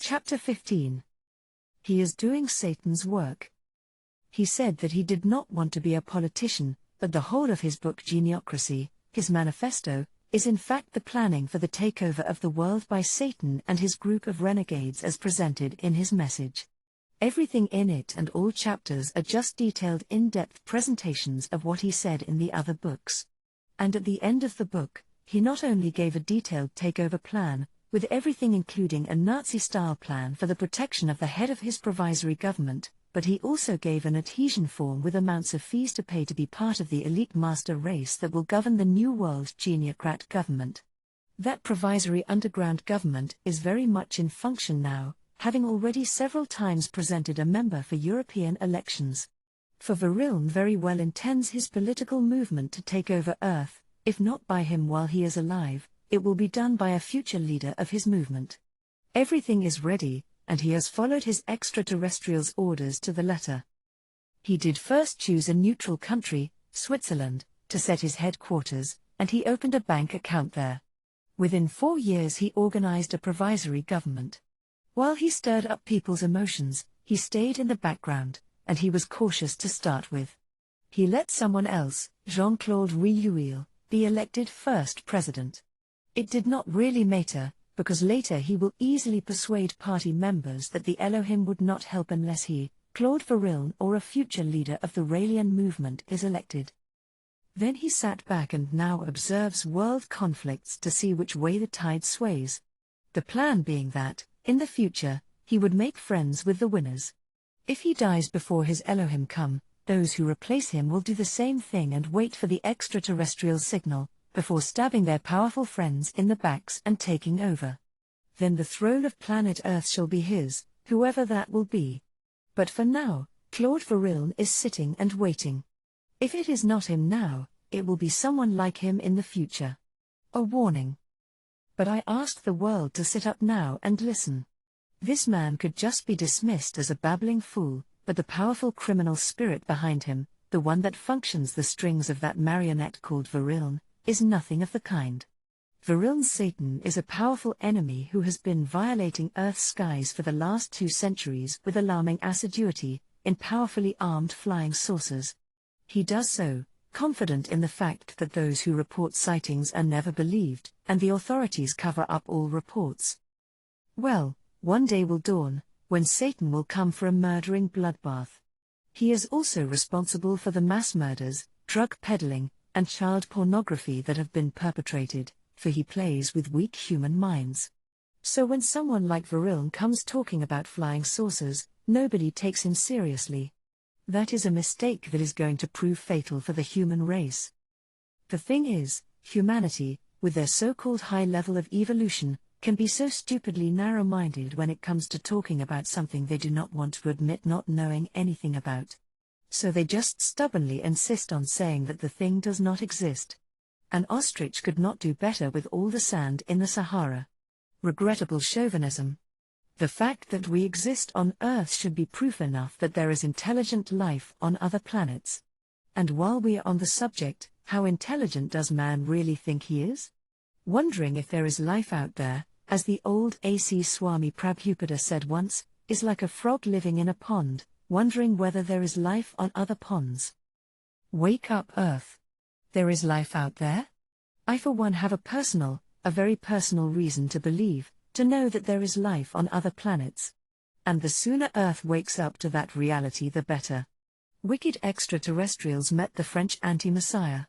Chapter 15. He is doing Satan's work. He said that he did not want to be a politician, but the whole of his book Geniocracy, his manifesto, is in fact the planning for the takeover of the world by Satan and his group of renegades as presented in his message. Everything in it and all chapters are just detailed in-depth presentations of what he said in the other books. And at the end of the book, he not only gave a detailed takeover plan, with everything including a Nazi-style plan for the protection of the head of his provisory government, but he also gave an adhesion form with amounts of fees to pay to be part of the elite master race that will govern the New World Geniocrat government. That provisory underground government is very much in function now, having already several times presented a member for European elections. For Variln very well intends his political movement to take over Earth, if not by him while he is alive, it will be done by a future leader of his movement. Everything is ready, and he has followed his extraterrestrials' orders to the letter. He did first choose a neutral country, Switzerland, to set his headquarters, and he opened a bank account there. Within 4 years he organized a provisory government. While he stirred up people's emotions, he stayed in the background, and he was cautious to start with. He let someone else, Jean-Claude Rouillou, be elected first president. It did not really matter, because later he will easily persuade party members that the Elohim would not help unless he, Claude Variln, or a future leader of the Raelian movement is elected. Then he sat back and now observes world conflicts to see which way the tide sways. The plan being that, in the future, he would make friends with the winners. If he dies before his Elohim come, those who replace him will do the same thing and wait for the extraterrestrial signal, before stabbing their powerful friends in the backs and taking over. Then the throne of planet Earth shall be his, whoever that will be. But for now, Claude Variln is sitting and waiting. If it is not him now, it will be someone like him in the future. A warning. But I asked the world to sit up now and listen. This man could just be dismissed as a babbling fool, but the powerful criminal spirit behind him, the one that functions the strings of that marionette called Variln, is nothing of the kind. Variln's Satan is a powerful enemy who has been violating Earth's skies for the last 2 centuries with alarming assiduity, in powerfully armed flying saucers. He does so, confident in the fact that those who report sightings are never believed, and the authorities cover up all reports. Well, one day will dawn, when Satan will come for a murdering bloodbath. He is also responsible for the mass murders, drug peddling, and child pornography that have been perpetrated, for he plays with weak human minds. So when someone like Variln comes talking about flying saucers, nobody takes him seriously. That is a mistake that is going to prove fatal for the human race. The thing is, humanity, with their so-called high level of evolution, can be so stupidly narrow-minded when it comes to talking about something they do not want to admit not knowing anything about. So they just stubbornly insist on saying that the thing does not exist. An ostrich could not do better with all the sand in the Sahara. Regrettable chauvinism. The fact that we exist on Earth should be proof enough that there is intelligent life on other planets. And while we are on the subject, how intelligent does man really think he is? Wondering if there is life out there, as the old A.C. Swami Prabhupada said once, is like a frog living in a pond, wondering whether there is life on other ponds. Wake up, Earth. There is life out there? I for one have a very personal reason to believe, to know that there is life on other planets. And the sooner Earth wakes up to that reality the better. Wicked extraterrestrials met the French anti-Messiah.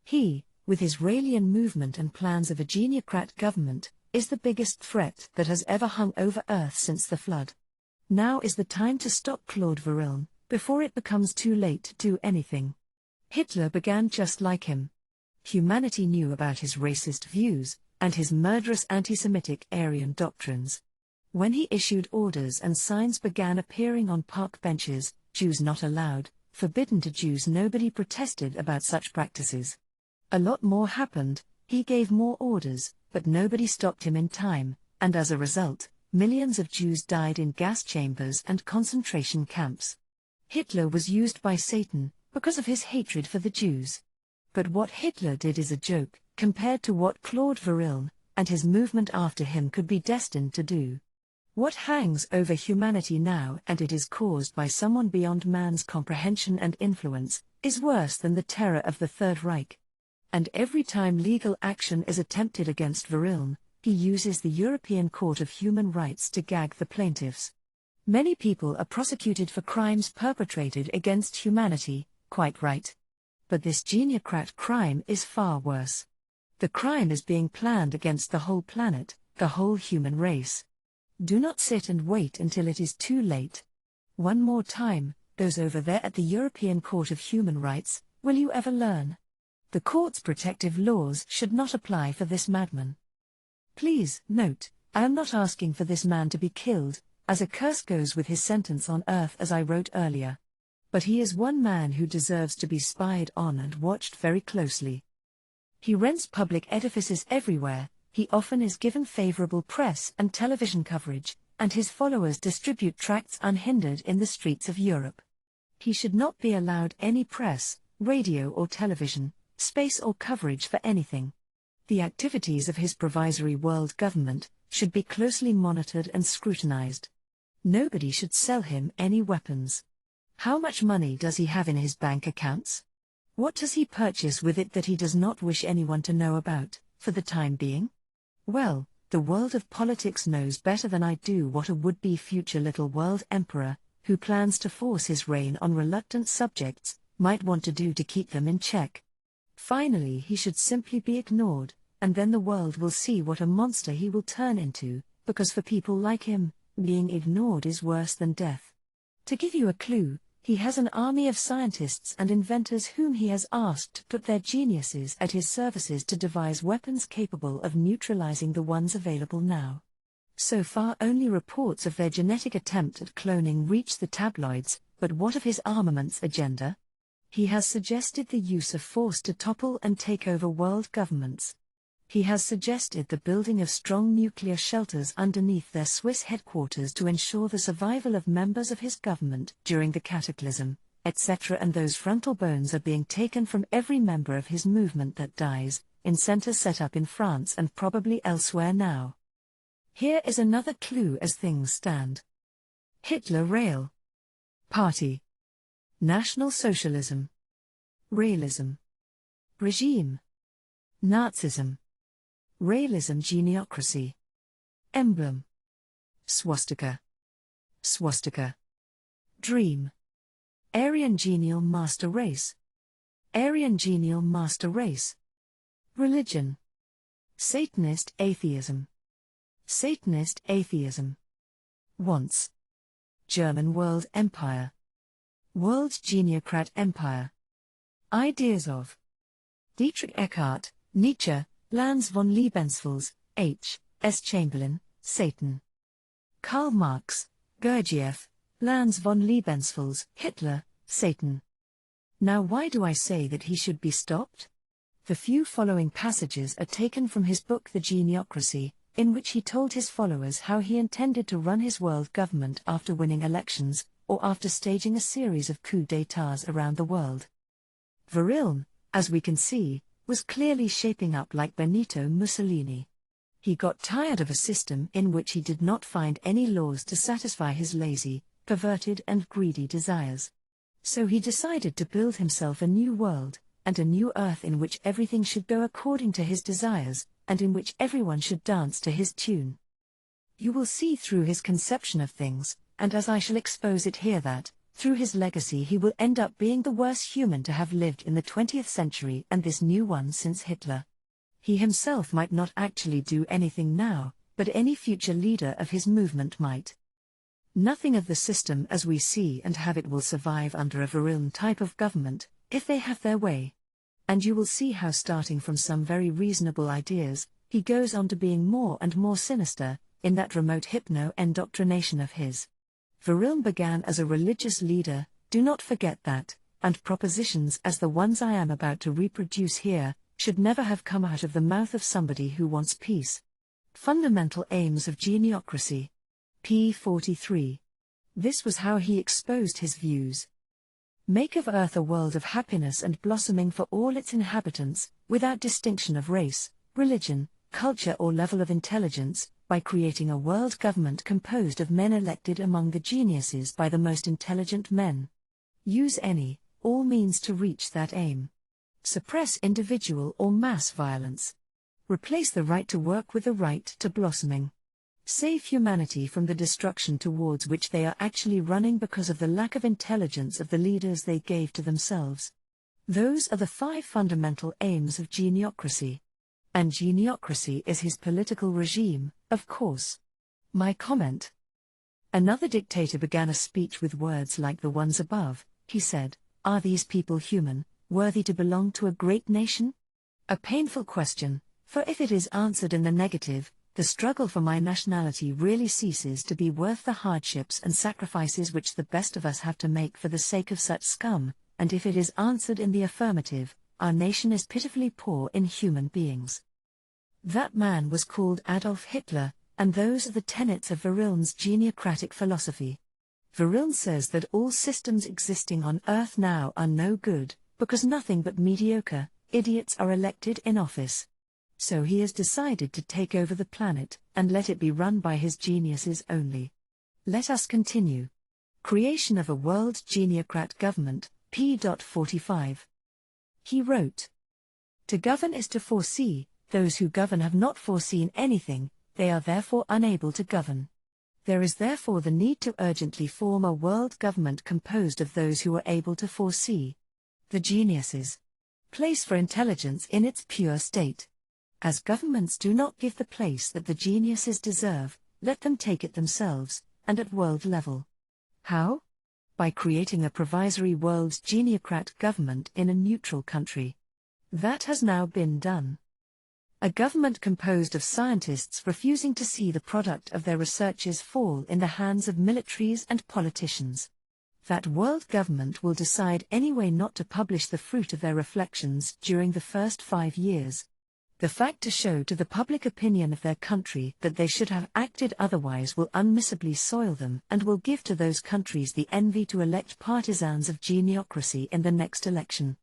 He, with his Raelian movement and plans of a geniocrat government, is the biggest threat that has ever hung over Earth since the flood. Now is the time to stop Claude Variln, before it becomes too late to do anything. Hitler began just like him. Humanity knew about his racist views, and his murderous anti-Semitic Aryan doctrines. When he issued orders and signs began appearing on park benches, Jews not allowed, forbidden to Jews, nobody protested about such practices. A lot more happened, he gave more orders, but nobody stopped him in time, and as a result, millions of Jews died in gas chambers and concentration camps. Hitler was used by Satan, because of his hatred for the Jews. But what Hitler did is a joke, compared to what Claude Variln, and his movement after him could be destined to do. What hangs over humanity now, and it is caused by someone beyond man's comprehension and influence, is worse than the terror of the Third Reich. And every time legal action is attempted against Variln, he uses the European Court of Human Rights to gag the plaintiffs. Many people are prosecuted for crimes perpetrated against humanity, quite right. But this geniocrat crime is far worse. The crime is being planned against the whole planet, the whole human race. Do not sit and wait until it is too late. One more time, those over there at the European Court of Human Rights, will you ever learn? The court's protective laws should not apply for this madman. Please, note, I am not asking for this man to be killed, as a curse goes with his sentence on earth, as I wrote earlier. But he is one man who deserves to be spied on and watched very closely. He rents public edifices everywhere, he often is given favorable press and television coverage, and his followers distribute tracts unhindered in the streets of Europe. He should not be allowed any press, radio or television, space or coverage for anything. The activities of his provisory world government should be closely monitored and scrutinized. Nobody should sell him any weapons. How much money does he have in his bank accounts? What does he purchase with it that he does not wish anyone to know about, for the time being? Well, the world of politics knows better than I do what a would-be future little world emperor, who plans to force his reign on reluctant subjects, might want to do to keep them in check. Finally, he should simply be ignored, and then the world will see what a monster he will turn into, because for people like him, being ignored is worse than death. To give you a clue, he has an army of scientists and inventors whom he has asked to put their geniuses at his services to devise weapons capable of neutralizing the ones available now. So far only reports of their genetic attempt at cloning reach the tabloids, but what of his armaments agenda? He has suggested the use of force to topple and take over world governments. He has suggested the building of strong nuclear shelters underneath their Swiss headquarters to ensure the survival of members of his government during the cataclysm, etc. And those frontal bones are being taken from every member of his movement that dies, in centers set up in France and probably elsewhere now. Here is another clue as things stand. Hitler Rail Party, National Socialism, Realism, Regime, Nazism, Realism, Geniocracy, Emblem, Swastika, Swastika, Dream, Aryan Genial Master Race, Aryan Genial Master Race, Religion, Satanist Atheism, Satanist Atheism, Wants, German World Empire, World Geniocrat Empire, Ideas of Dietrich Eckart, Nietzsche, Lanz von Lebensfels, H. S. Chamberlain, Satan. Karl Marx, Gurdjieff, Lanz von Lebensfels, Hitler, Satan. Now why do I say that he should be stopped? The few following passages are taken from his book The Geniocracy, in which he told his followers how he intended to run his world government after winning elections, or after staging a series of coups d'états around the world. Variln, as we can see, was clearly shaping up like Benito Mussolini. He got tired of a system in which he did not find any laws to satisfy his lazy, perverted and greedy desires. So he decided to build himself a new world, and a new earth in which everything should go according to his desires, and in which everyone should dance to his tune. You will see through his conception of things, and as I shall expose it here, that, through his legacy, he will end up being the worst human to have lived in the 20th century and this new one since Hitler. He himself might not actually do anything now, but any future leader of his movement might. Nothing of the system as we see and have it will survive under a Variln type of government, if they have their way. And you will see how, starting from some very reasonable ideas, he goes on to being more and more sinister, in that remote hypno-indoctrination of his. Variln began as a religious leader, do not forget that, and propositions as the ones I am about to reproduce here, should never have come out of the mouth of somebody who wants peace. Fundamental Aims of Geniocracy. p. 43. This was how he exposed his views. Make of earth a world of happiness and blossoming for all its inhabitants, without distinction of race, religion, culture or level of intelligence, by creating a world government composed of men elected among the geniuses by the most intelligent men. Use any, all means to reach that aim. Suppress individual or mass violence. Replace the right to work with the right to blossoming. Save humanity from the destruction towards which they are actually running because of the lack of intelligence of the leaders they gave to themselves. Those are the 5 fundamental aims of geniocracy. And geniocracy is his political regime, of course. My comment. Another dictator began a speech with words like the ones above. He said, "Are these people human, worthy to belong to a great nation?" A painful question, for if it is answered in the negative, the struggle for my nationality really ceases to be worth the hardships and sacrifices which the best of us have to make for the sake of such scum, and if it is answered in the affirmative, our nation is pitifully poor in human beings. That man was called Adolf Hitler, and those are the tenets of Verilne's geniocratic philosophy. Verilne says that all systems existing on Earth now are no good, because nothing but mediocre idiots are elected in office. So he has decided to take over the planet, and let it be run by his geniuses only. Let us continue. Creation of a world geniocrat government, p.45. He wrote, "To govern is to foresee, those who govern have not foreseen anything, they are therefore unable to govern. There is therefore the need to urgently form a world government composed of those who are able to foresee. The geniuses. Place for intelligence in its pure state. As governments do not give the place that the geniuses deserve, let them take it themselves, and at world level. How? By creating a provisory world geniocrat government in a neutral country. That has now been done. A government composed of scientists refusing to see the product of their researches fall in the hands of militaries and politicians. That world government will decide anyway not to publish the fruit of their reflections during the first 5 years. The fact to show to the public opinion of their country that they should have acted otherwise will unmissably soil them and will give to those countries the envy to elect partisans of geniocracy in the next election.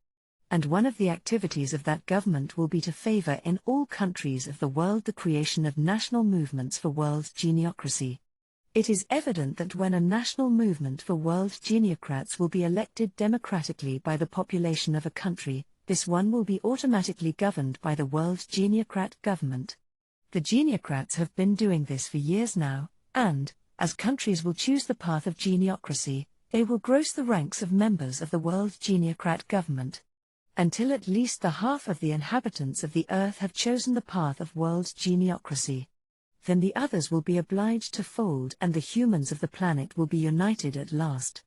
And one of the activities of that government will be to favor in all countries of the world the creation of national movements for world geniocracy. It is evident that when a national movement for world geniocrats will be elected democratically by the population of a country, this one will be automatically governed by the world geniocrat government. The geniocrats have been doing this for years now, and, as countries will choose the path of geniocracy, they will gross the ranks of members of the world geniocrat government. Until at least the half of the inhabitants of the earth have chosen the path of world geniocracy. Then the others will be obliged to fold and the humans of the planet will be united at last.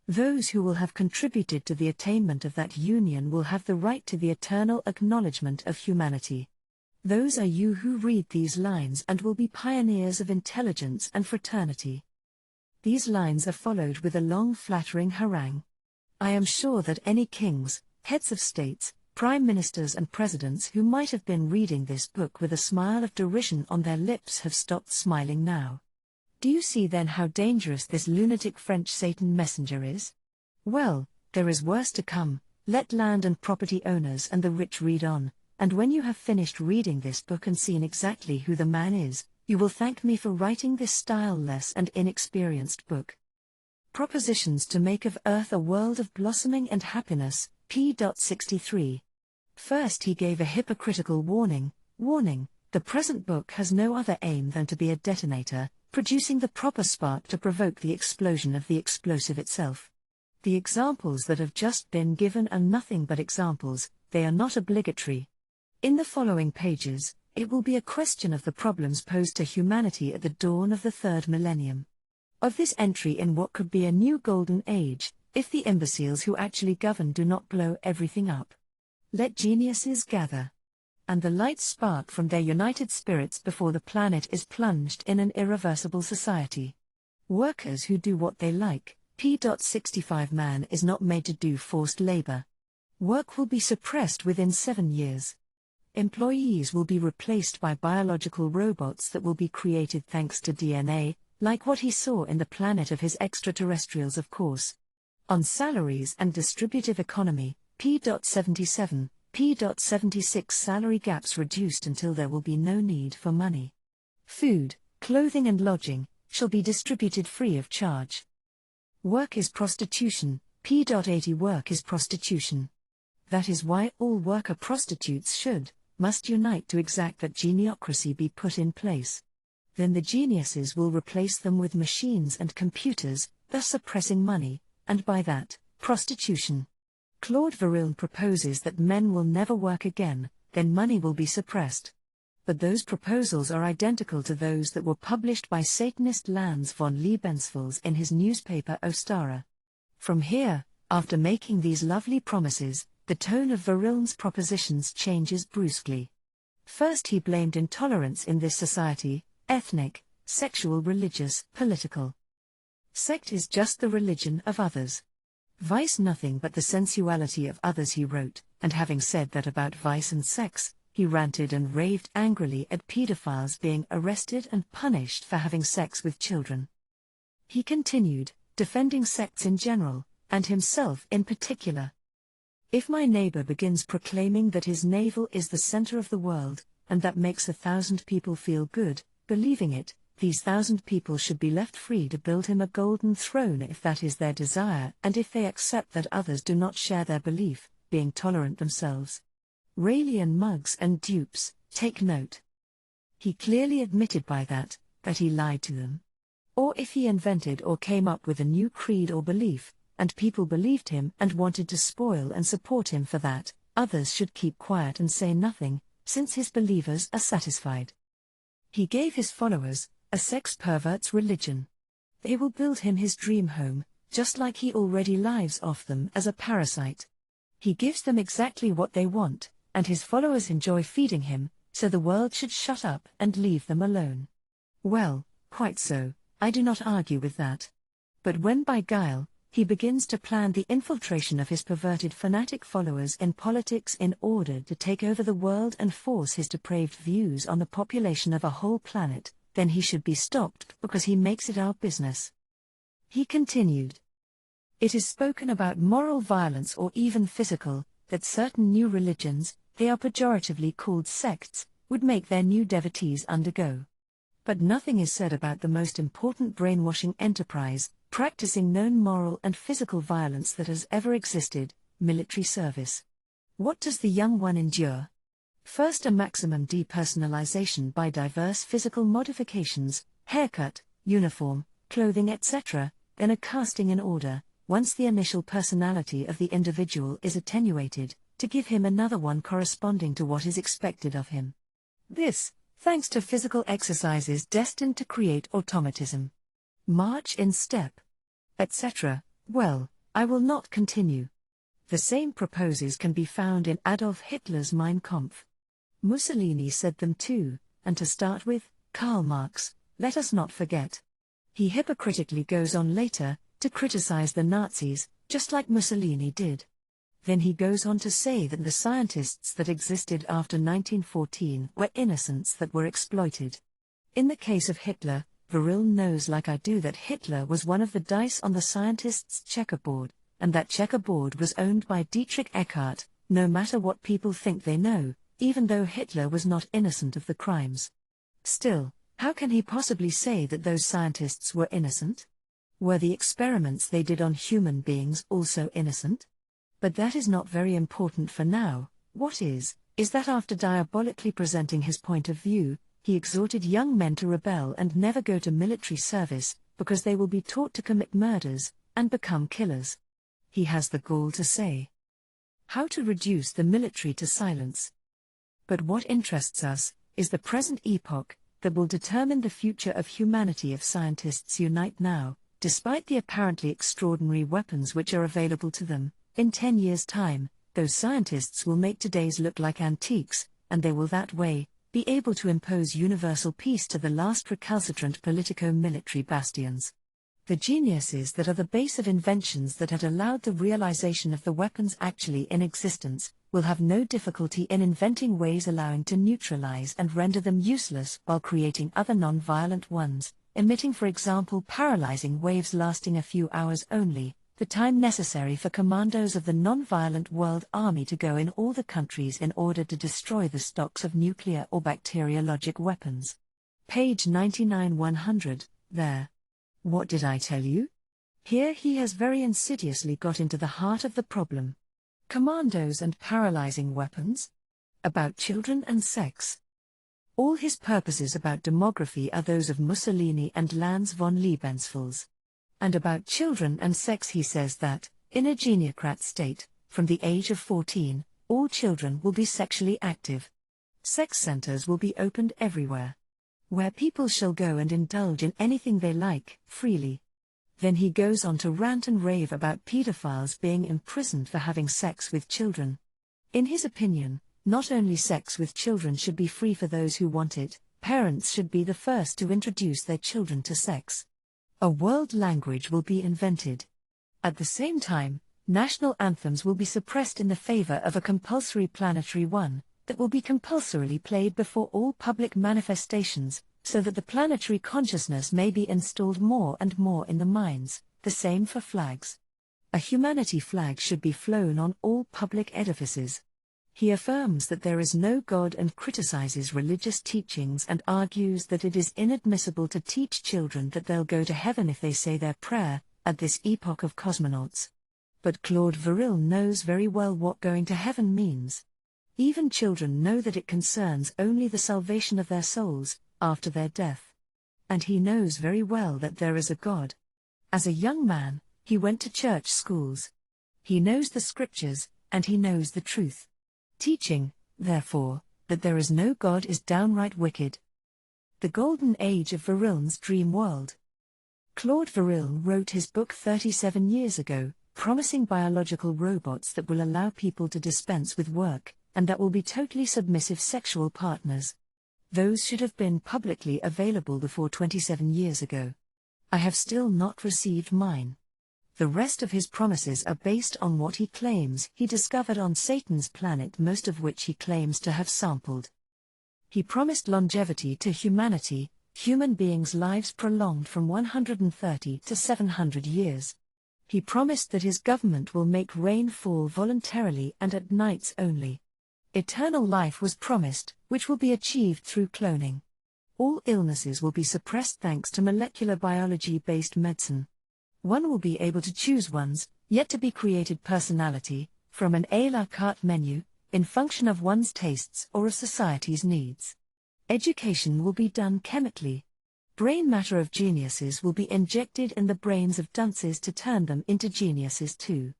Those who will have contributed to the attainment of that union will have the right to the eternal acknowledgement of humanity. Those are you who read these lines and will be pioneers of intelligence and fraternity. These lines are followed with a long flattering harangue. I am sure that any kings, heads of states, prime ministers and presidents who might have been reading this book with a smile of derision on their lips have stopped smiling now. Do you see then how dangerous this lunatic French Satan messenger is? Well, there is worse to come. Let land and property owners and the rich read on, and when you have finished reading this book and seen exactly who the man is, you will thank me for writing this styleless and inexperienced book. Propositions to make of earth a world of blossoming and happiness, p.63. First he gave a hypocritical warning, the present book has no other aim than to be a detonator, producing the proper spark to provoke the explosion of the explosive itself. The examples that have just been given are nothing but examples, they are not obligatory. In the following pages, it will be a question of the problems posed to humanity at the dawn of the third millennium. Of this entry in what could be a new golden age, if the imbeciles who actually govern do not blow everything up. Let geniuses gather. And the light spark from their united spirits before the planet is plunged in an irreversible society. Workers who do what they like, p.65. Man is not made to do forced labor. Work will be suppressed within 7 years. Employees will be replaced by biological robots that will be created thanks to DNA, like what he saw in the planet of his extraterrestrials of course. On salaries and distributive economy, p.77, p.76 salary gaps reduced until there will be no need for money. Food, clothing and lodging, shall be distributed free of charge. Work is prostitution, p.80 Work is prostitution. That is why all worker prostitutes must unite to exact that geniocracy be put in place. Then the geniuses will replace them with machines and computers, thus suppressing money, and by that, prostitution. Claude Verrillen proposes that men will never work again, then money will be suppressed. But those proposals are identical to those that were published by Satanist Lanz von Lebensfels in his newspaper Ostara. From here, after making these lovely promises, the tone of Verrillen's propositions changes brusquely. First he blamed intolerance in this society, ethnic, sexual, religious, political. Sect is just the religion of others. Vice nothing but the sensuality of others, he wrote, and having said that about vice and sex, he ranted and raved angrily at pedophiles being arrested and punished for having sex with children. He continued, defending sects in general, and himself in particular. If my neighbor begins proclaiming that his navel is the center of the world, and that makes 1,000 people feel good, believing it, these 1,000 people should be left free to build him a golden throne if that is their desire and if they accept that others do not share their belief, being tolerant themselves. Raelian mugs and dupes, take note. He clearly admitted by that he lied to them. Or if he invented or came up with a new creed or belief, and people believed him and wanted to spoil and support him for that, others should keep quiet and say nothing, since his believers are satisfied. He gave his followers a sex pervert's religion. They will build him his dream home, just like he already lives off them as a parasite. He gives them exactly what they want, and his followers enjoy feeding him, so the world should shut up and leave them alone. Well, quite so, I do not argue with that. But when by guile, he begins to plan the infiltration of his perverted fanatic followers in politics in order to take over the world and force his depraved views on the population of a whole planet, then he should be stopped because he makes it our business. He continued. It is spoken about moral violence or even physical, that certain new religions, they are pejoratively called sects, would make their new devotees undergo. But nothing is said about the most important brainwashing enterprise, practicing known moral and physical violence that has ever existed, military service. What does the young one endure? First, a maximum depersonalization by diverse physical modifications, haircut, uniform, clothing, etc., then a casting in order, once the initial personality of the individual is attenuated, to give him another one corresponding to what is expected of him. This, thanks to physical exercises destined to create automatism. March in step, etc. Well, I will not continue. The same proposes can be found in Adolf Hitler's Mein Kampf. Mussolini said them too, and to start with, Karl Marx, let us not forget. He hypocritically goes on later, to criticize the Nazis, just like Mussolini did. Then he goes on to say that the scientists that existed after 1914 were innocents that were exploited. In the case of Hitler, Verrillen knows like I do that Hitler was one of the dice on the scientists' checkerboard, and that checkerboard was owned by Dietrich Eckart, no matter what people think they know, even though Hitler was not innocent of the crimes. Still, how can he possibly say that those scientists were innocent? Were the experiments they did on human beings also innocent? But that is not very important for now. What is that after diabolically presenting his point of view, he exhorted young men to rebel and never go to military service, because they will be taught to commit murders, and become killers. He has the gall to say how to reduce the military to silence. But what interests us, is the present epoch, that will determine the future of humanity if scientists unite now, despite the apparently extraordinary weapons which are available to them. In 10 years' time, those scientists will make today's look like antiques, and they will that way be able to impose universal peace to the last recalcitrant politico-military bastions. The geniuses that are the base of inventions that had allowed the realization of the weapons actually in existence, will have no difficulty in inventing ways allowing to neutralize and render them useless while creating other non-violent ones, emitting for example paralyzing waves lasting a few hours only, the time necessary for commandos of the non-violent world army to go in all the countries in order to destroy the stocks of nuclear or bacteriologic weapons. Page 99-100, there. What did I tell you? Here he has very insidiously got into the heart of the problem. Commandos and paralyzing weapons? About children and sex. All his purposes about demography are those of Mussolini and Lanz von Lebensfels. And about children and sex he says that, in a geniocrat state, from the age of 14, all children will be sexually active. Sex centers will be opened everywhere, where people shall go and indulge in anything they like, freely. Then he goes on to rant and rave about pedophiles being imprisoned for having sex with children. In his opinion, not only sex with children should be free for those who want it, parents should be the first to introduce their children to sex. A world language will be invented. At the same time, national anthems will be suppressed in the favor of a compulsory planetary one, that will be compulsorily played before all public manifestations, so that the planetary consciousness may be installed more and more in the minds. The same for flags. A humanity flag should be flown on all public edifices. He affirms that there is no God and criticizes religious teachings and argues that it is inadmissible to teach children that they'll go to heaven if they say their prayer, at this epoch of cosmonauts. But Claude Viril knows very well what going to heaven means. Even children know that it concerns only the salvation of their souls, after their death. And he knows very well that there is a God. As a young man, he went to church schools. He knows the scriptures, and he knows the truth. Teaching, therefore, that there is no God is downright wicked. The golden age of Viril's dream world. Claude Viril wrote his book 37 years ago, promising biological robots that will allow people to dispense with work, and that will be totally submissive sexual partners. Those should have been publicly available before 27 years ago. I have still not received mine. The rest of his promises are based on what he claims he discovered on Satan's planet, most of which he claims to have sampled. He promised longevity to humanity, human beings' lives prolonged from 130 to 700 years. He promised that his government will make rain fall voluntarily and at nights only. Eternal life was promised, which will be achieved through cloning. All illnesses will be suppressed thanks to molecular biology-based medicine. One will be able to choose one's, yet to be created personality, from an à la carte menu, in function of one's tastes or of society's needs. Education will be done chemically. Brain matter of geniuses will be injected in the brains of dunces to turn them into geniuses too.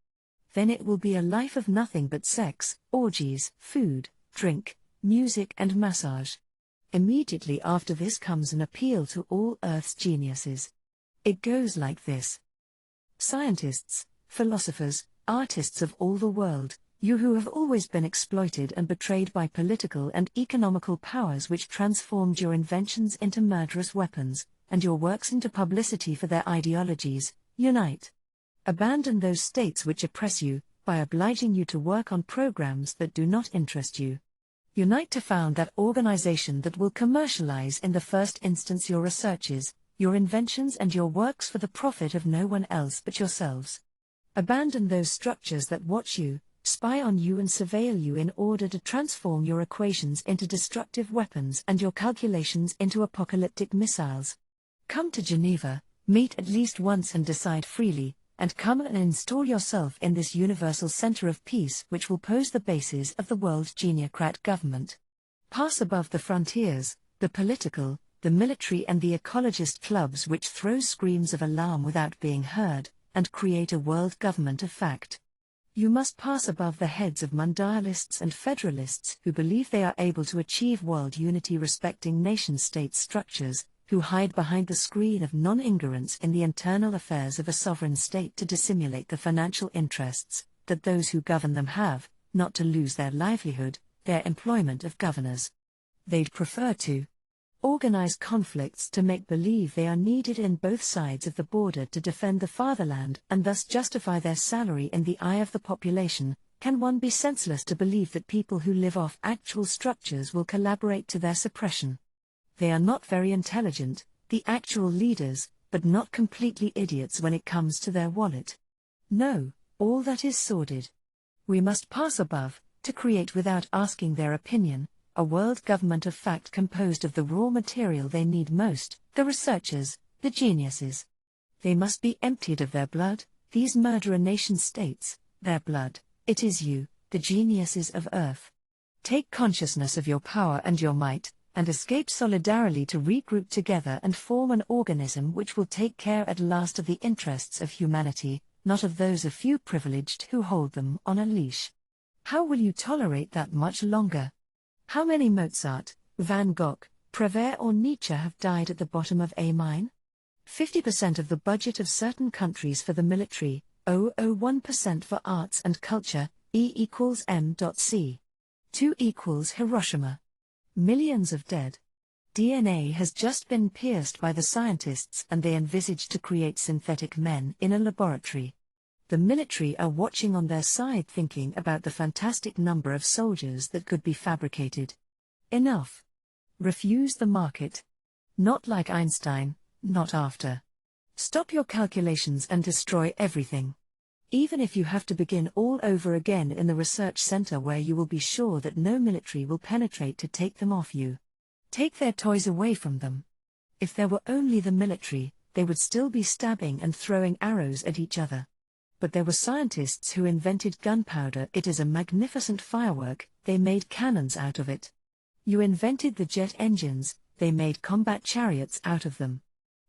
Then it will be a life of nothing but sex, orgies, food, drink, music and massage. Immediately after this comes an appeal to all Earth's geniuses. It goes like this. Scientists, philosophers, artists of all the world, you who have always been exploited and betrayed by political and economical powers which transformed your inventions into murderous weapons, and your works into publicity for their ideologies, unite. Abandon those states which oppress you, by obliging you to work on programs that do not interest you. Unite to found that organization that will commercialize in the first instance your researches, your inventions and your works for the profit of no one else but yourselves. Abandon those structures that watch you, spy on you and surveil you in order to transform your equations into destructive weapons and your calculations into apocalyptic missiles. Come to Geneva, meet at least once and decide freely, and come and install yourself in this universal center of peace which will pose the basis of the world geniocrat government. Pass above the frontiers, the political, the military and the ecologist clubs which throw screams of alarm without being heard, and create a world government of fact. You must pass above the heads of mondialists and federalists who believe they are able to achieve world unity respecting nation-state structures, who hide behind the screen of non-ingerence in the internal affairs of a sovereign state to dissimulate the financial interests that those who govern them have, not to lose their livelihood, their employment of governors. They'd prefer to organize conflicts to make believe they are needed in both sides of the border to defend the fatherland and thus justify their salary in the eye of the population. Can one be senseless to believe that people who live off actual structures will collaborate to their suppression? They are not very intelligent, the actual leaders, but not completely idiots when it comes to their wallet. No, all that is sordid. We must pass above, to create without asking their opinion, a world government of fact composed of the raw material they need most, the researchers, the geniuses. They must be emptied of their blood, these murderer nation-states, their blood. It is you, the geniuses of Earth. Take consciousness of your power and your might, and escape solidarily to regroup together and form an organism which will take care at last of the interests of humanity, not of those a few privileged who hold them on a leash. How will you tolerate that much longer? How many Mozart, Van Gogh, Prévert or Nietzsche have died at the bottom of a mine? 50% of the budget of certain countries for the military, 0.01% for arts and culture, E equals M.C. 2 equals Hiroshima. Millions of dead. DNA has just been pierced by the scientists and they envisage to create synthetic men in a laboratory. The military are watching on their side thinking about the fantastic number of soldiers that could be fabricated. Enough. Refuse the market. Not like Einstein, not after. Stop your calculations and destroy everything. Even if you have to begin all over again in the research center where you will be sure that no military will penetrate to take them off you. Take their toys away from them. If there were only the military, they would still be stabbing and throwing arrows at each other. But there were scientists who invented gunpowder. It is a magnificent firework, they made cannons out of it. You invented the jet engines, they made combat chariots out of them.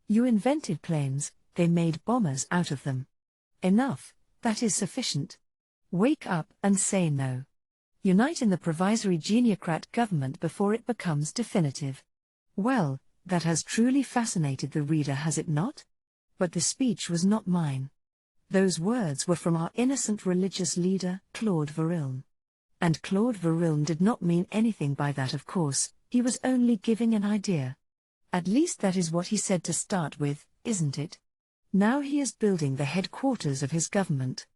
You invented planes, they made bombers out of them. Enough, that is sufficient. Wake up and say no. Unite in the provisory geniocrat government before it becomes definitive. Well, that has truly fascinated the reader, has it not? But the speech was not mine. Those words were from our innocent religious leader, Claude Varilne. And Claude Varilne did not mean anything by that, of course, he was only giving an idea. At least that is what he said to start with, isn't it? Now he is building the headquarters of his government.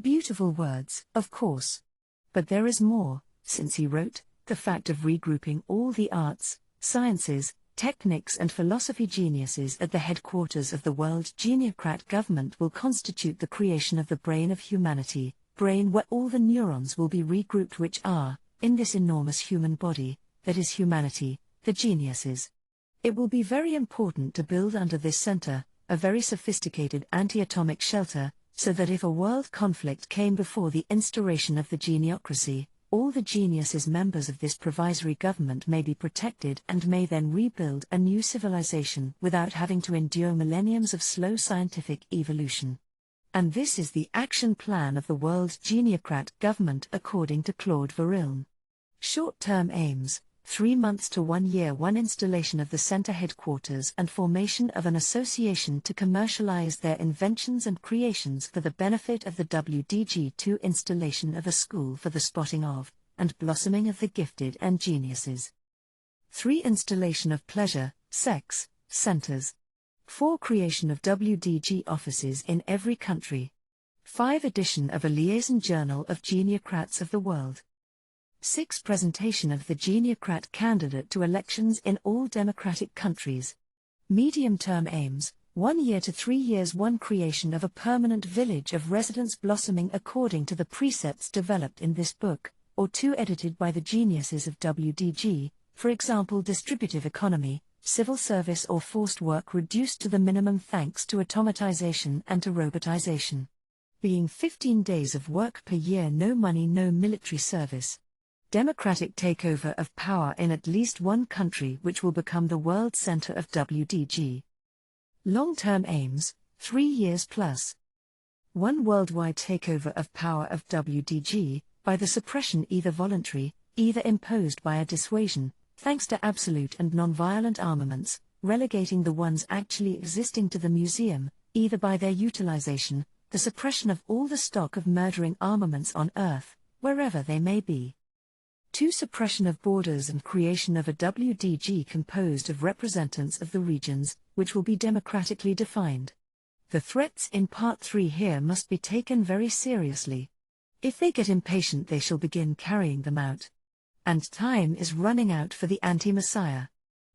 Beautiful words, of course. But there is more, since he wrote, the fact of regrouping all the arts, sciences, techniques and philosophy geniuses at the headquarters of the world geniocrat government will constitute the creation of the brain of humanity, brain where all the neurons will be regrouped which are, in this enormous human body, that is humanity, the geniuses. It will be very important to build under this center, a very sophisticated anti-atomic shelter, so that if a world conflict came before the instauration of the geniocracy, all the geniuses members of this provisory government may be protected and may then rebuild a new civilization without having to endure millenniums of slow scientific evolution. And this is the action plan of the world geniocrat government according to Claude Varilne. Short-term aims: 3 months to 1 year. 1 Installation of the center headquarters and formation of an association to commercialize their inventions and creations for the benefit of the WDG. 2 Installation of a school for the spotting of, and blossoming of the gifted and geniuses. 3 Installation of pleasure, sex, centers. 4 Creation of WDG offices in every country. 5 Edition of a liaison journal of geniocrats of the world. 6 Presentation of the geniocrat candidate to elections in all democratic countries. Medium-term aims: 1 year to 3 years. 1 Creation of a permanent village of residence blossoming according to the precepts developed in this book, or 2 edited by the geniuses of WDG, for example distributive economy, civil service or forced work reduced to the minimum thanks to automatization and to robotization. Being 15 days of work per year, no money, no military service. Democratic takeover of power in at least 1 country which will become the world center of WDG. Long-term aims: 3 years plus. 1 Worldwide takeover of power of WDG, by the suppression either voluntary, either imposed by a dissuasion, thanks to absolute and non-violent armaments, relegating the ones actually existing to the museum, either by their utilization, the suppression of all the stock of murdering armaments on Earth, wherever they may be. 2 Suppression of borders and creation of a WDG composed of representatives of the regions, which will be democratically defined. The threats in Part 3 here must be taken very seriously. If they get impatient they shall begin carrying them out. And time is running out for the anti-Messiah.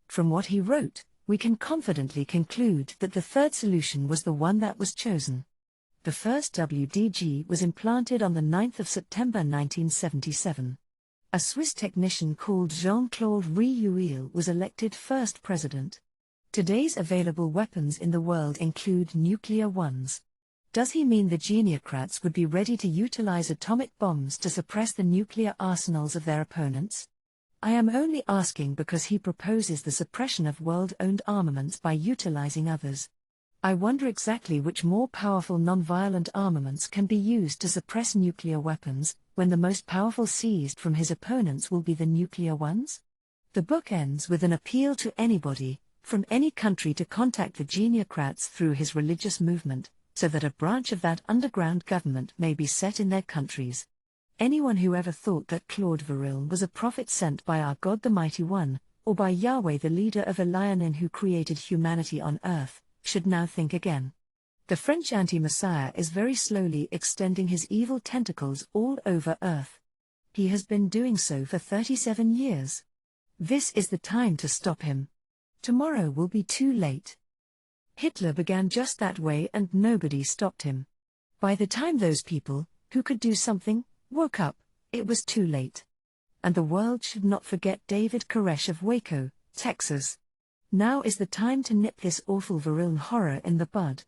From what he wrote, we can confidently conclude that the third solution was the one that was chosen. The first WDG was implanted on the 9th of September 1977. A Swiss technician called Jean-Claude Rioux was elected first president. Today's available weapons in the world include nuclear ones. Does he mean the geniocrats would be ready to utilize atomic bombs to suppress the nuclear arsenals of their opponents? I am only asking because he proposes the suppression of world-owned armaments by utilizing others. I wonder exactly which more powerful non-violent armaments can be used to suppress nuclear weapons, when the most powerful seized from his opponents will be the nuclear ones? The book ends with an appeal to anybody, from any country, to contact the geniocrats through his religious movement, so that a branch of that underground government may be set in their countries. Anyone who ever thought that Claude Varil was a prophet sent by our God the Mighty One, or by Yahweh the leader of Elianin who created humanity on earth, should now think again. The French anti-Messiah is very slowly extending his evil tentacles all over earth. He has been doing so for 37 years. This is the time to stop him. Tomorrow will be too late. Hitler began just that way and nobody stopped him. By the time those people, who could do something, woke up, it was too late. And the world should not forget David Koresh of Waco, Texas. Now is the time to nip this awful Varil horror in the bud.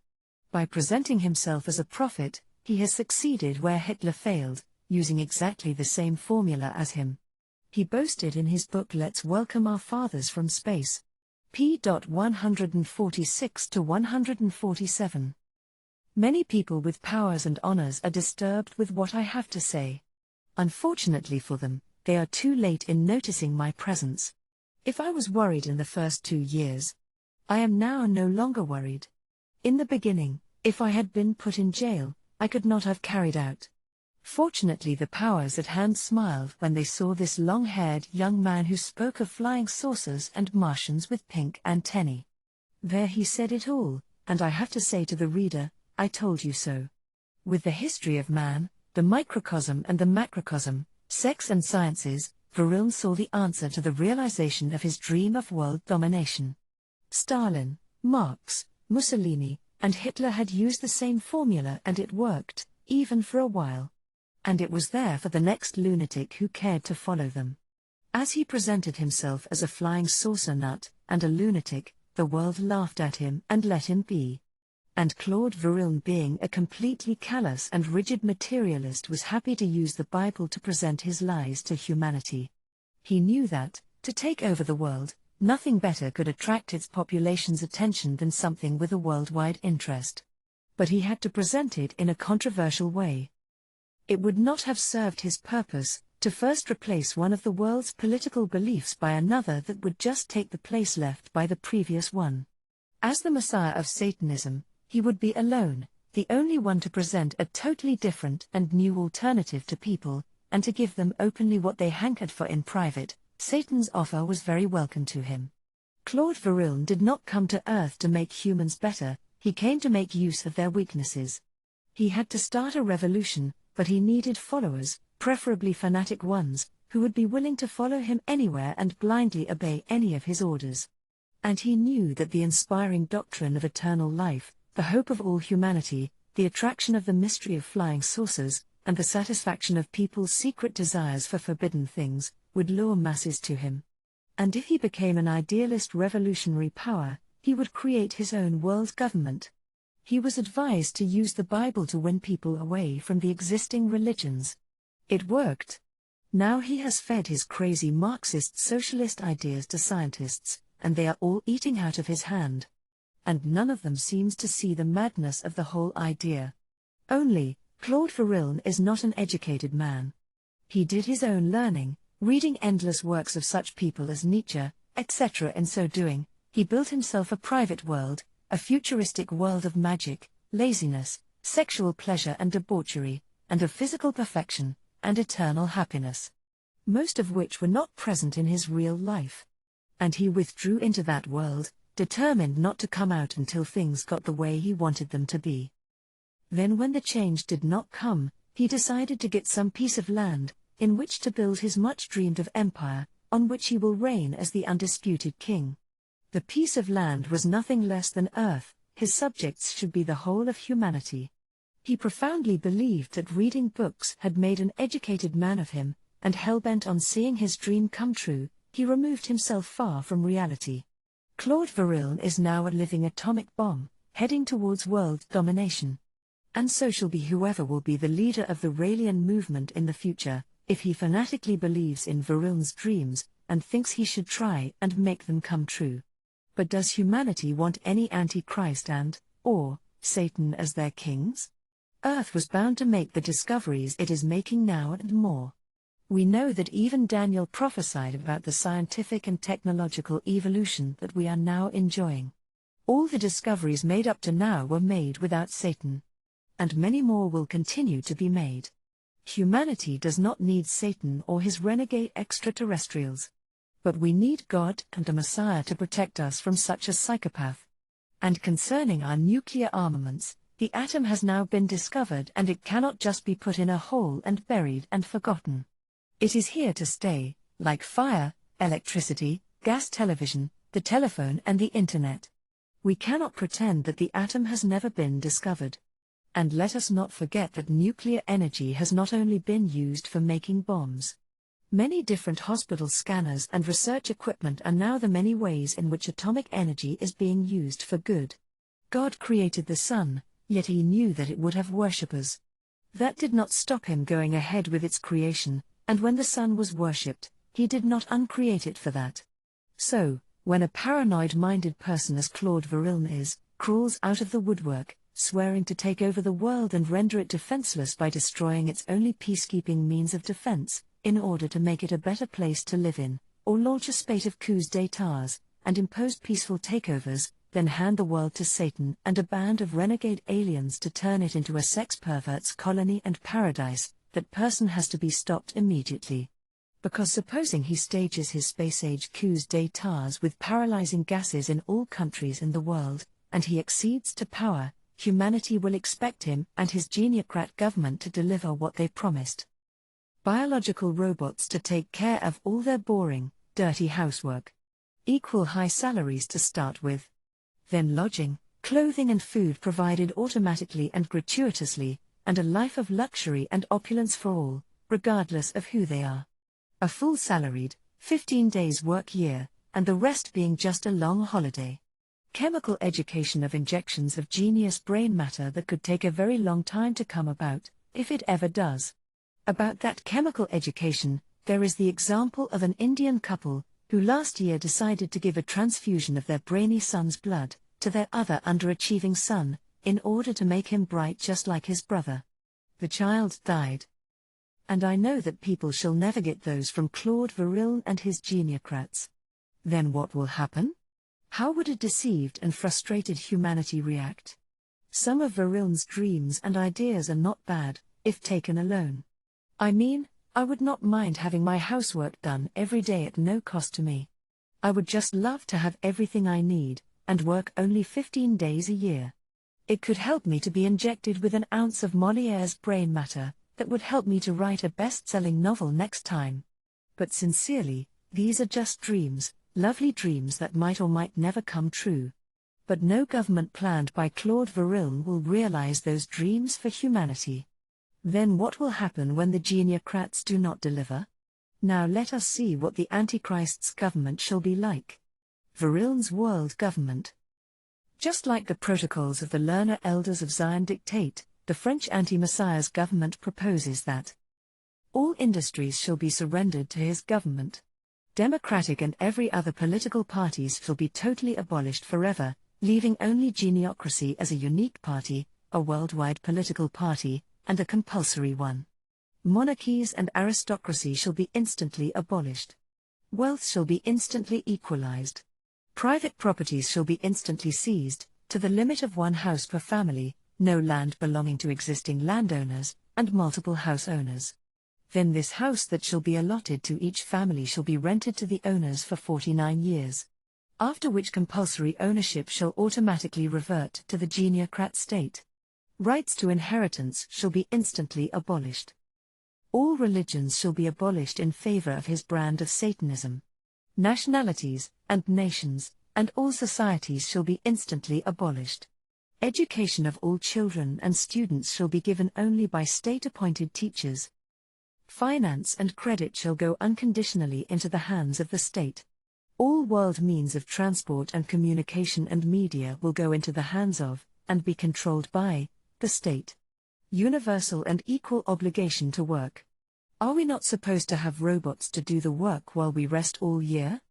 By presenting himself as a prophet, he has succeeded where Hitler failed, using exactly the same formula as him. He boasted in his book Let's Welcome Our Fathers from Space. p. 146 to 147. Many people with powers and honors are disturbed with what I have to say. Unfortunately for them, they are too late in noticing my presence. If I was worried in the first 2 years, I am now no longer worried. In the beginning, if I had been put in jail, I could not have carried out. Fortunately, the powers at hand smiled when they saw this long-haired young man who spoke of flying saucers and Martians with pink antennae. There he said it all, and I have to say to the reader, I told you so. With the history of man, the microcosm and the macrocosm, sex and sciences, Varil saw the answer to the realization of his dream of world domination. Stalin, Marx, Mussolini, and Hitler had used the same formula and it worked, even for a while. And it was there for the next lunatic who cared to follow them. As he presented himself as a flying saucer nut and a lunatic, the world laughed at him and let him be. And Claude Varil, being a completely callous and rigid materialist, was happy to use the Bible to present his lies to humanity. He knew that, to take over the world, nothing better could attract its population's attention than something with a worldwide interest. But he had to present it in a controversial way. It would not have served his purpose to first replace one of the world's political beliefs by another that would just take the place left by the previous one. As the Messiah of Satanism, he would be alone, the only one to present a totally different and new alternative to people, and to give them openly what they hankered for in private. Satan's offer was very welcome to him. Claude Varil did not come to earth to make humans better, he came to make use of their weaknesses. He had to start a revolution, but he needed followers, preferably fanatic ones, who would be willing to follow him anywhere and blindly obey any of his orders. And he knew that the inspiring doctrine of eternal life, the hope of all humanity, the attraction of the mystery of flying saucers, and the satisfaction of people's secret desires for forbidden things, would lure masses to him. And if he became an idealist revolutionary power, he would create his own world government. He was advised to use the Bible to win people away from the existing religions. It worked. Now he has fed his crazy Marxist socialist ideas to scientists, and they are all eating out of his hand. And none of them seems to see the madness of the whole idea. Only, Claude Varil is not an educated man. He did his own learning, reading endless works of such people as Nietzsche, etc. In so doing, he built himself a private world, a futuristic world of magic, laziness, sexual pleasure and debauchery, and of physical perfection, and eternal happiness. Most of which were not present in his real life. And he withdrew into that world, determined not to come out until things got the way he wanted them to be. Then when the change did not come, he decided to get some piece of land, in which to build his much-dreamed-of empire, on which he will reign as the undisputed king. The piece of land was nothing less than earth, his subjects should be the whole of humanity. He profoundly believed that reading books had made an educated man of him, and hell-bent on seeing his dream come true, he removed himself far from reality. Claude Varilne is now a living atomic bomb, heading towards world domination. And so shall be whoever will be the leader of the Raelian movement in the future, if he fanatically believes in Varilne's dreams, and thinks he should try and make them come true. But does humanity want any Antichrist or Satan as their kings? Earth was bound to make the discoveries it is making now and more. We know that even Daniel prophesied about the scientific and technological evolution that we are now enjoying. All the discoveries made up to now were made without Satan. And many more will continue to be made. Humanity does not need Satan or his renegade extraterrestrials. But we need God and a Messiah to protect us from such a psychopath. And concerning our nuclear armaments, the atom has now been discovered and it cannot just be put in a hole and buried and forgotten. It is here to stay, like fire, electricity, gas television, the telephone and the internet. We cannot pretend that the atom has never been discovered. And let us not forget that nuclear energy has not only been used for making bombs. Many different hospital scanners and research equipment are now the many ways in which atomic energy is being used for good. God created the sun, yet he knew that it would have worshippers. That did not stop him going ahead with its creation, and when the sun was worshipped, he did not uncreate it for that. So, when a paranoid-minded person as Claude Varilne crawls out of the woodwork, swearing to take over the world and render it defenseless by destroying its only peacekeeping means of defense, in order to make it a better place to live in, or launch a spate of coups d'états, and impose peaceful takeovers, then hand the world to Satan and a band of renegade aliens to turn it into a sex pervert's colony and paradise, that person has to be stopped immediately. Because supposing he stages his space-age coups d'états with paralyzing gases in all countries in the world, and he accedes to power, humanity will expect him and his geniocrat government to deliver what they promised. Biological robots to take care of all their boring, dirty housework. Equal high salaries to start with. Then lodging, clothing and food provided automatically and gratuitously, and a life of luxury and opulence for all, regardless of who they are. A full salaried, 15 days work year, and the rest being just a long holiday. Chemical education of injections of genius brain matter that could take a very long time to come about, if it ever does. About that chemical education, there is the example of an Indian couple, who last year decided to give a transfusion of their brainy son's blood, to their other underachieving son, in order to make him bright just like his brother. The child died. And I know that people shall never get those from Claude Varilne and his geniocrats. Then what will happen? How would a deceived and frustrated humanity react? Some of Varilne's dreams and ideas are not bad, if taken alone. I mean, I would not mind having my housework done every day at no cost to me. I would just love to have everything I need, and work only 15 days a year. It could help me to be injected with an ounce of Molière's brain matter, that would help me to write a best-selling novel next time. But sincerely, these are just dreams, lovely dreams that might or might never come true. But no government planned by Claude Varilne will realize those dreams for humanity. Then what will happen when the geniocrats do not deliver? Now let us see what the Antichrist's government shall be like. Varilne's world government. Just like the protocols of the learner elders of Zion dictate, the French anti-Messiah's government proposes that all industries shall be surrendered to his government. Democratic and every other political parties shall be totally abolished forever, leaving only geniocracy as a unique party, a worldwide political party, and a compulsory one. Monarchies and aristocracy shall be instantly abolished. Wealth shall be instantly equalized. Private properties shall be instantly seized, to the limit of one house per family, no land belonging to existing landowners, and multiple house owners. Then this house that shall be allotted to each family shall be rented to the owners for 49 years. After which compulsory ownership shall automatically revert to the geniocrat state. Rights to inheritance shall be instantly abolished. All religions shall be abolished in favor of his brand of Satanism. Nationalities, and nations, and all societies shall be instantly abolished. Education of all children and students shall be given only by state-appointed teachers. Finance and credit shall go unconditionally into the hands of the state. All world means of transport and communication and media will go into the hands of, and be controlled by, the state. Universal and equal obligation to work. Are we not supposed to have robots to do the work while we rest all year?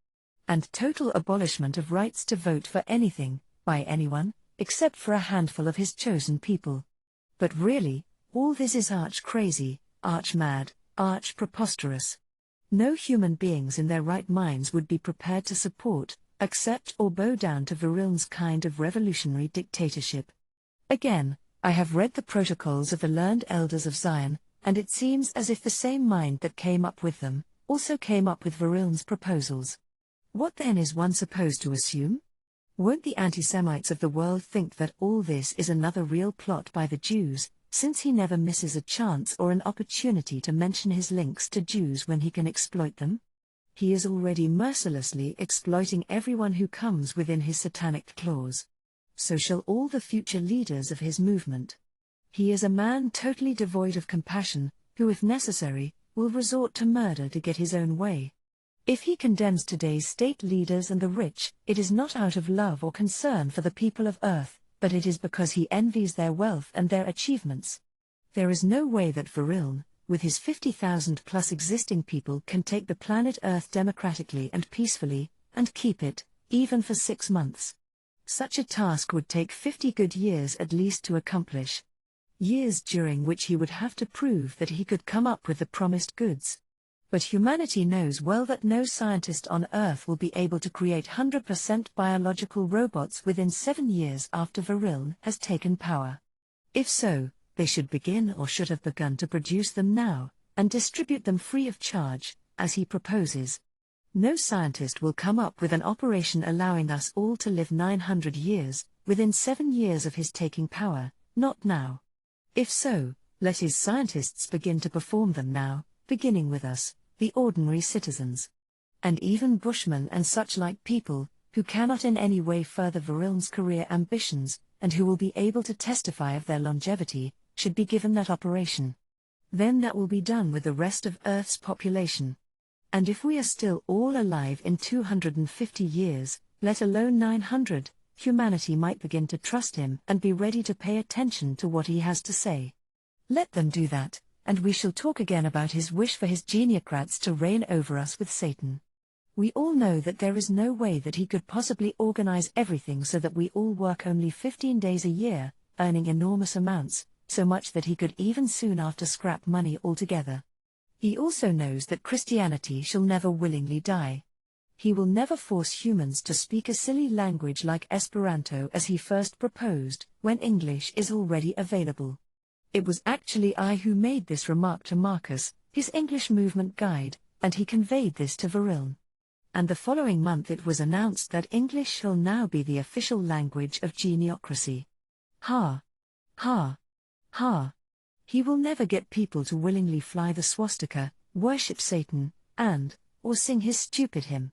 And total abolishment of rights to vote for anything, by anyone, except for a handful of his chosen people. But really, all this is arch-crazy, arch-mad, arch-preposterous. No human beings in their right minds would be prepared to support, accept or bow down to Virilne's kind of revolutionary dictatorship. Again, I have read the protocols of the learned elders of Zion, and it seems as if the same mind that came up with them, also came up with Virilne's proposals. What then is one supposed to assume? Won't the anti-Semites of the world think that all this is another real plot by the Jews, since he never misses a chance or an opportunity to mention his links to Jews when he can exploit them? He is already mercilessly exploiting everyone who comes within his satanic claws. So shall all the future leaders of his movement. He is a man totally devoid of compassion, who if necessary, will resort to murder to get his own way. If he condemns today's state leaders and the rich, it is not out of love or concern for the people of earth, but it is because he envies their wealth and their achievements. There is no way that Virilne, with his 50,000 plus existing people, can take the planet Earth democratically and peacefully, and keep it, even for 6 months. Such a task would take 50 good years at least to accomplish. Years during which he would have to prove that he could come up with the promised goods. But humanity knows well that no scientist on Earth will be able to create 100% biological robots within 7 years after Virilne has taken power. If so, they should begin or should have begun to produce them now, and distribute them free of charge, as he proposes. No scientist will come up with an operation allowing us all to live 900 years, within 7 years of his taking power, not now. If so, let his scientists begin to perform them now, beginning with us, the ordinary citizens. And even Bushmen and such like people, who cannot in any way further Virilne's career ambitions, and who will be able to testify of their longevity, should be given that operation. Then that will be done with the rest of Earth's population. And if we are still all alive in 250 years, let alone 900, humanity might begin to trust him and be ready to pay attention to what he has to say. Let them do that, and we shall talk again about his wish for his geniocrats to reign over us with Satan. We all know that there is no way that he could possibly organize everything so that we all work only 15 days a year, earning enormous amounts, so much that he could even soon after scrap money altogether. He also knows that Christianity shall never willingly die. He will never force humans to speak a silly language like Esperanto as he first proposed, when English is already available. It was actually I who made this remark to Marcus, his English movement guide, and he conveyed this to Virilne. And the following month it was announced that English shall now be the official language of geniocracy. Ha! Ha! Ha! He will never get people to willingly fly the swastika, worship Satan, or sing his stupid hymn.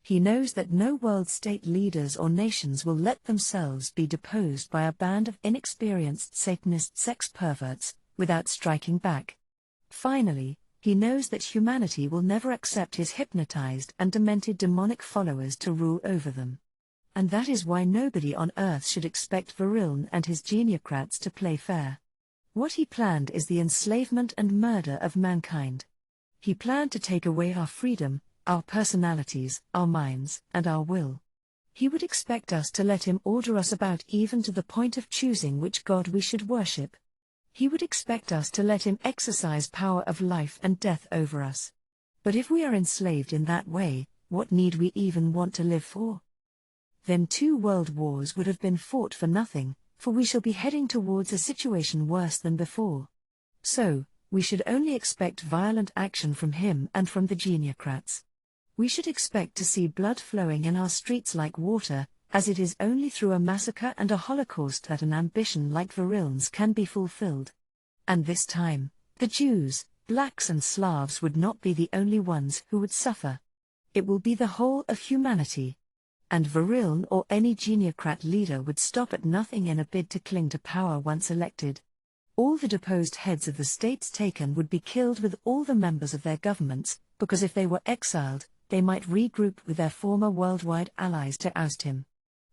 He knows that no world state leaders or nations will let themselves be deposed by a band of inexperienced Satanist sex perverts, without striking back. Finally, he knows that humanity will never accept his hypnotized and demented demonic followers to rule over them. And that is why nobody on Earth should expect Virilne and his geniocrats to play fair. What he planned is the enslavement and murder of mankind. He planned to take away our freedom, our personalities, our minds, and our will. He would expect us to let him order us about even to the point of choosing which God we should worship. He would expect us to let him exercise power of life and death over us. But if we are enslaved in that way, what need we even want to live for? Then 2 world wars would have been fought for nothing, for we shall be heading towards a situation worse than before. So, we should only expect violent action from him and from the geniocrats. We should expect to see blood flowing in our streets like water, as it is only through a massacre and a holocaust that an ambition like Virilne's can be fulfilled. And this time, the Jews, blacks and Slavs would not be the only ones who would suffer. It will be the whole of humanity. And Virilne or any geniocrat leader would stop at nothing in a bid to cling to power once elected. All the deposed heads of the states taken would be killed with all the members of their governments, because if they were exiled, they might regroup with their former worldwide allies to oust him.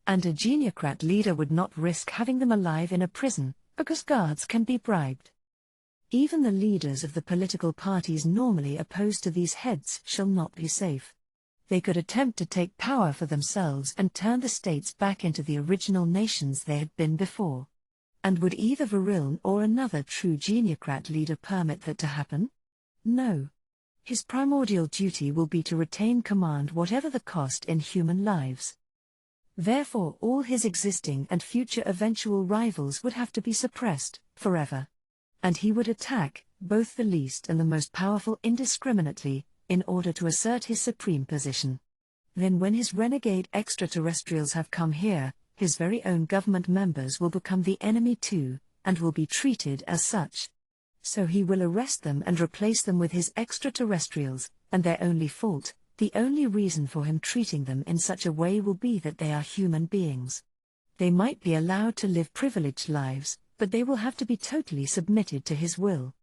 And a geniocrat leader would not risk having them alive in a prison, because guards can be bribed. Even the leaders of the political parties normally opposed to these heads shall not be safe. They could attempt to take power for themselves and turn the states back into the original nations they had been before. And would either Viriln or another true geniocrat leader permit that to happen? No. His primordial duty will be to retain command whatever the cost in human lives. Therefore all his existing and future eventual rivals would have to be suppressed, forever. And he would attack, both the least and the most powerful indiscriminately, in order to assert his supreme position. Then when his renegade extraterrestrials have come here, his very own government members will become the enemy too, and will be treated as such. So he will arrest them and replace them with his extraterrestrials, and their only fault, the only reason for him treating them in such a way will be that they are human beings. They might be allowed to live privileged lives, but they will have to be totally submitted to his will.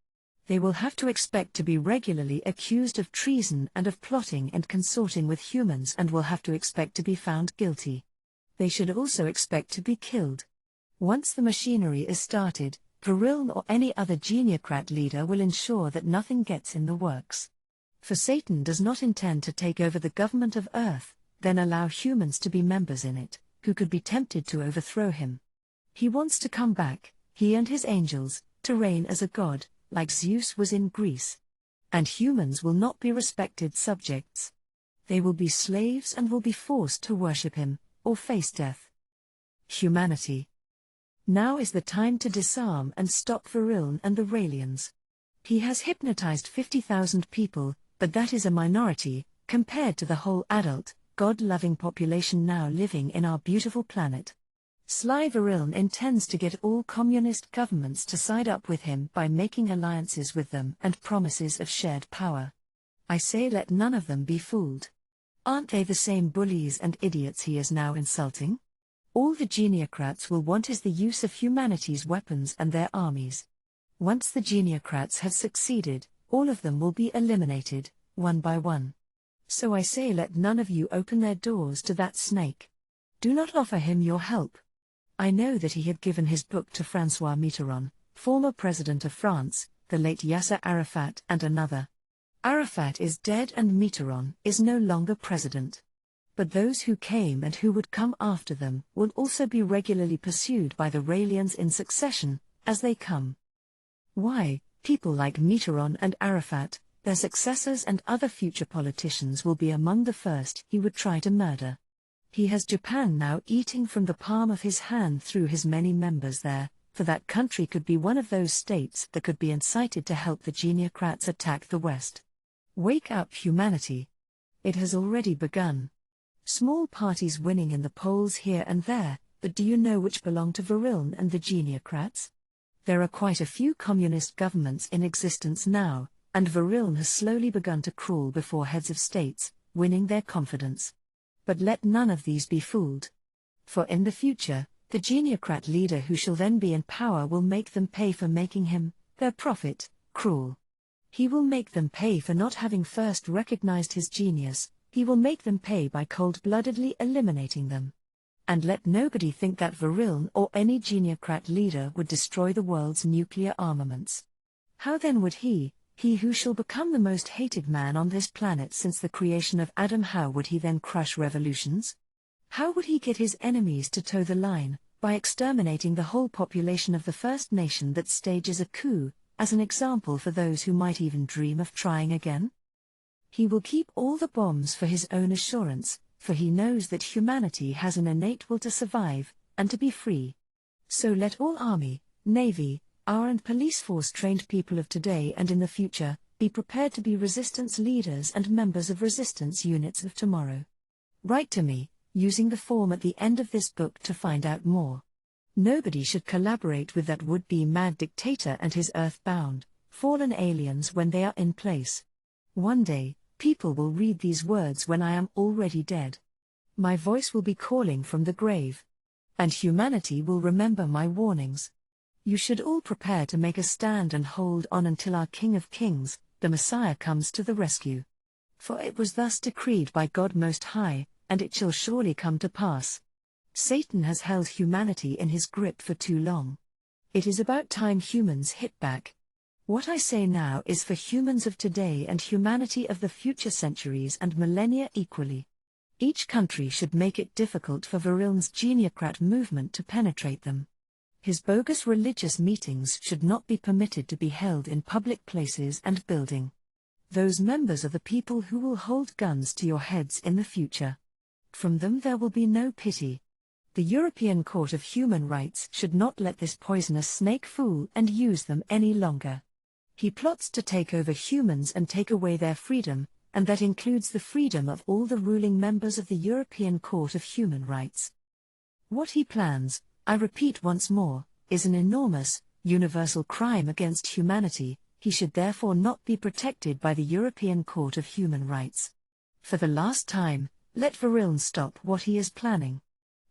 They will have to expect to be regularly accused of treason and of plotting and consorting with humans and will have to expect to be found guilty. They should also expect to be killed. Once the machinery is started, Viriln or any other geniocrat leader will ensure that nothing gets in the works. For Satan does not intend to take over the government of Earth, then allow humans to be members in it, who could be tempted to overthrow him. He wants to come back, he and his angels, to reign as a god, like Zeus was in Greece. And humans will not be respected subjects. They will be slaves and will be forced to worship him, or face death. Humanity. Now is the time to disarm and stop Viriln and the Raelians. He has hypnotized 50,000 people, but that is a minority, compared to the whole adult, God-loving population now living in our beautiful planet. Sly Viriln intends to get all communist governments to side up with him by making alliances with them and promises of shared power. I say let none of them be fooled. Aren't they the same bullies and idiots he is now insulting? All the geniocrats will want is the use of humanity's weapons and their armies. Once the geniocrats have succeeded, all of them will be eliminated, one by one. So I say let none of you open their doors to that snake. Do not offer him your help. I know that he had given his book to François Mitterrand, former president of France, the late Yasser Arafat and another. Arafat is dead and Mitterrand is no longer president. But those who came and who would come after them will also be regularly pursued by the Raelians in succession, as they come. Why, people like Mitterrand and Arafat, their successors and other future politicians will be among the first he would try to murder. He has Japan now eating from the palm of his hand through his many members there, for that country could be one of those states that could be incited to help the geniocrats attack the West. Wake up, humanity. It has already begun. Small parties winning in the polls here and there, but do you know which belong to Viriln and the geniocrats? There are quite a few communist governments in existence now, and Viriln has slowly begun to crawl before heads of states, winning their confidence. But let none of these be fooled. For in the future, the geniocrat leader who shall then be in power will make them pay for making him, their prophet, cruel. He will make them pay for not having first recognized his genius, he will make them pay by cold-bloodedly eliminating them. And let nobody think that Viriln or any geniocrat leader would destroy the world's nuclear armaments. How then would he who shall become the most hated man on this planet since the creation of Adam, how would he then crush revolutions? How would he get his enemies to toe the line, by exterminating the whole population of the first nation that stages a coup, as an example for those who might even dream of trying again? He will keep all the bombs for his own assurance, for he knows that humanity has an innate will to survive, and to be free. So let all army, navy, our and police force trained people of today and in the future, be prepared to be resistance leaders and members of resistance units of tomorrow. Write to me, using the form at the end of this book to find out more. Nobody should collaborate with that would-be mad dictator and his earth-bound, fallen aliens when they are in place. One day, people will read these words when I am already dead. My voice will be calling from the grave. And humanity will remember my warnings. You should all prepare to make a stand and hold on until our King of Kings, the Messiah, comes to the rescue. For it was thus decreed by God Most High, and it shall surely come to pass. Satan has held humanity in his grip for too long. It is about time humans hit back. What I say now is for humans of today and humanity of the future centuries and millennia equally. Each country should make it difficult for Virilne's geniocrat movement to penetrate them. His bogus religious meetings should not be permitted to be held in public places and building. Those members are the people who will hold guns to your heads in the future. From them there will be no pity. The European Court of Human Rights should not let this poisonous snake fool and use them any longer. He plots to take over humans and take away their freedom, and that includes the freedom of all the ruling members of the European Court of Human Rights. What he plans, I repeat once more, is an enormous, universal crime against humanity. He should therefore not be protected by the European Court of Human Rights. For the last time, let Virilne stop what he is planning.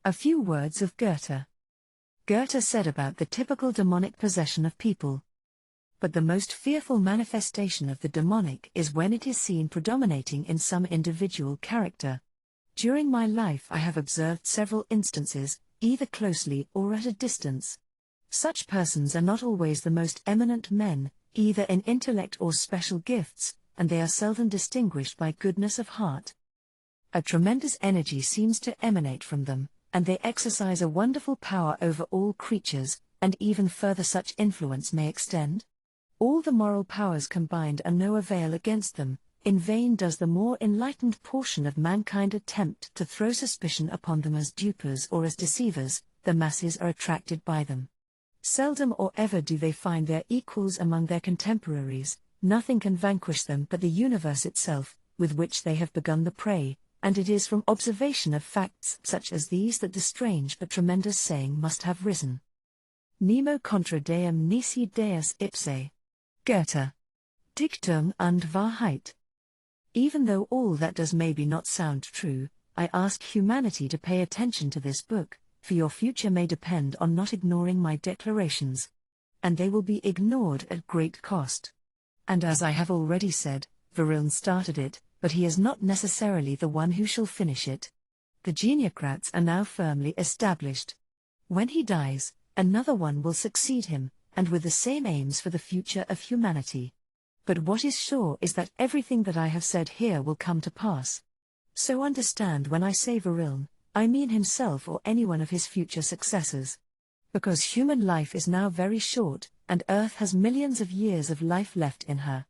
A few words of Goethe. Goethe said about the typical demonic possession of people. But the most fearful manifestation of the demonic is when it is seen predominating in some individual character. During my life I have observed several instances, either closely or at a distance. Such persons are not always the most eminent men, either in intellect or special gifts, and they are seldom distinguished by goodness of heart. A tremendous energy seems to emanate from them, and they exercise a wonderful power over all creatures, and even further such influence may extend. All the moral powers combined are no avail against them. In vain does the more enlightened portion of mankind attempt to throw suspicion upon them as dupers or as deceivers. The masses are attracted by them. Seldom or ever do they find their equals among their contemporaries. Nothing can vanquish them but the universe itself, with which they have begun the prey, and it is from observation of facts such as these that the strange but tremendous saying must have risen. Nemo contra deum nisi deus ipse. Goethe. Dichtung und Wahrheit. Even though all that does maybe not sound true, I ask humanity to pay attention to this book, for your future may depend on not ignoring my declarations. And they will be ignored at great cost. And as I have already said, Virilne started it, but he is not necessarily the one who shall finish it. The geniocrats are now firmly established. When he dies, another one will succeed him, and with the same aims for the future of humanity. But what is sure is that everything that I have said here will come to pass. So understand when I say Virilne, I mean himself or any one of his future successors. Because human life is now very short, and Earth has millions of years of life left in her.